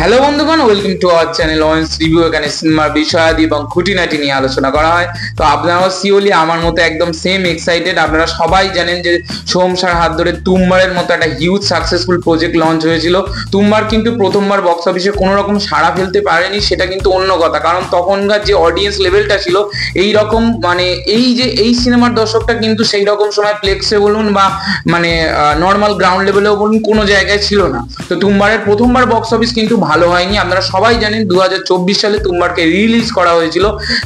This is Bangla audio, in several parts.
হ্যালো বন্ধুগণ, welcome to our channel Weil's review. এখানে সিনেমার বিষয়াদি এবং খুঁটিনাটি নিয়ে আলোচনা করা হয়। তো আপনারাও সিওলি আমার মতো একদম সেম এক্সাইটেড। আপনারা সবাই জানেন যে সোহম শাহর হাত ধরে তুম্বারের মতো একটা হিউজ সাকসেসফুল প্রজেক্ট লঞ্চ হয়েছিল। তুম্বার কিন্তু প্রথমবার বক্স অফিসে কোনো রকম সাড়া ফেলতে পারেনি, সেটা কিন্তু অন্য কথা। কারণ তখনকার যে অডিয়েন্স লেভেলটা ছিল এই রকম, মানে এই সিনেমার দর্শকটা কিন্তু সেই রকম সময় প্লেক্সে বলুন বা মানে নর্মাল গ্রাউন্ড লেভেলেও বলুন কোনো জায়গায় ছিল না। তো তুম্বারের প্রথমবার বক্স অফিস কিন্তু ভালো হয়নি। আপনারা সবাই জানেন 2024 সালে তুম্বারকে রিলিজ করা হয়েছিল,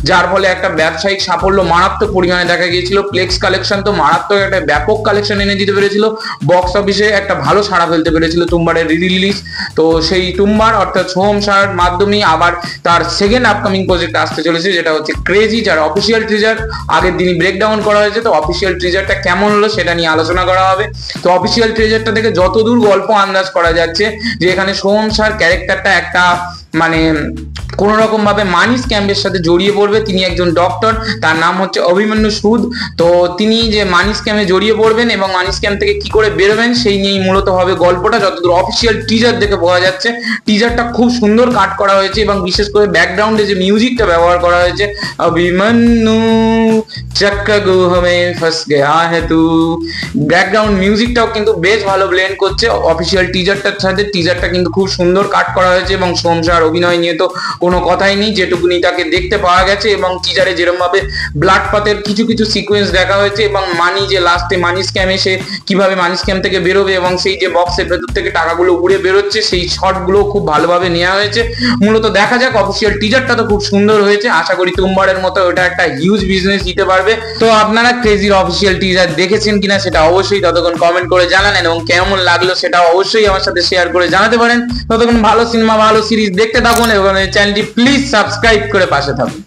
যার ফলে একটা ব্যবসায়িক সাফল্য মারাত্মক পরিমাণে দেখা গিয়েছিল। প্লেক্স কালেকশন তো মারাত্মক একটা ব্যাপক কালেকশন এনে দিতে পেরেছিল, বক্স অফিসে একটা ভালো সাড়া ফেলতে পেরেছিল তুম্বারের রিলিজ। তো সেই তুম্বার অর্থাৎ সোহম শাহর মাধ্যমেই আবার তার সেকেন্ড আপকামিং প্রজেক্ট আসতে চলেছে, যেটা হচ্ছে ক্রেজি, যার অফিসিয়াল ট্রিজার আগের দিনই ব্রেকডাউন করা হয়েছে। তো অফিসিয়াল ট্রিজারটা কেমন হলো সেটা নিয়ে আলোচনা করা হবে। তো অফিসিয়াল ট্রিজারটা থেকে যতদূর গল্প আন্দাজ করা যাচ্ছে যে এখানে সোহম শাহর ক্যারেক্টারটা একটা মানে কোন রকম ভাবে মানি স্ক্যামের সাথে জড়িয়ে পড়বে। তিনি একজন ডক্টর, তার নাম হচ্ছে অভিমন্যু সুদ। তো তিনি যে মানি স্ক্যামে জড়িয়ে পড়বেন এবং মানি স্ক্যাম থেকে কি করে বেরোবেন সেই নিয়েই মূলত হবে গল্পটা, যতদূর অফিসিয়াল টিজার দেখে বোঝা যাচ্ছে। টিজারটা খুব সুন্দর কাট করা হয়েছে এবং বিশেষ করে ব্যাকগ্রাউন্ডে যে মিউজিকটা ব্যবহার করা হয়েছে, অভিমন্যু চক্কা গুহ মে ফস গয়া হে তু, ব্যাকগ্রাউন্ড মিউজিকটাও কিন্তু বেশ ভালো ব্লেন্ড করছে অফিসিয়াল টিজারটার সাথে। টিজারটা কিন্তু খুব সুন্দর কাট করা হয়েছে এবং সোহম শাহর অভিনয় নিয়ে তো কোনো কথাই নেই, যেটুকুনি তাকে দেখতে পাওয়া গেছে। এবং টিজারে যেরকম ভাবে ব্লাড পাতের কিছু কিছু সিকোয়েন্স দেখা হয়েছে এবং মানি যে লাস্টে মানি স্ক্যামে সে কিভাবে মানি স্ক্যাম থেকে বেরোবে এবং সেই যে বক্সের ভেতর থেকে টাকাগুলো উড়ে বেরোচ্ছে সেই শটগুলো খুব ভালোভাবে নেওয়া হয়েছে। মূলত দেখা যাক, অফিসিয়াল টিজারটা তো খুব সুন্দর হয়েছে। আশা করি তুম্বারের মতো ওটা একটা হিউজ বিজনেস দিতে পারবে। তো আপনারা ক্রেজির অফিসিয়াল টিজার দেখেছেন কিনা সেটা অবশ্যই ততক্ষণ কমেন্ট করে জানান এবং কেমন লাগলো সেটা অবশ্যই আমার সাথে শেয়ার করে জানাতে পারেন। ততক্ষণ ভালো সিনেমা ভালো সিরিজ দেখতে থাকুন এবং চ্যানেলটি প্লিজ সাবস্ক্রাইব করে পাশে থাকুন।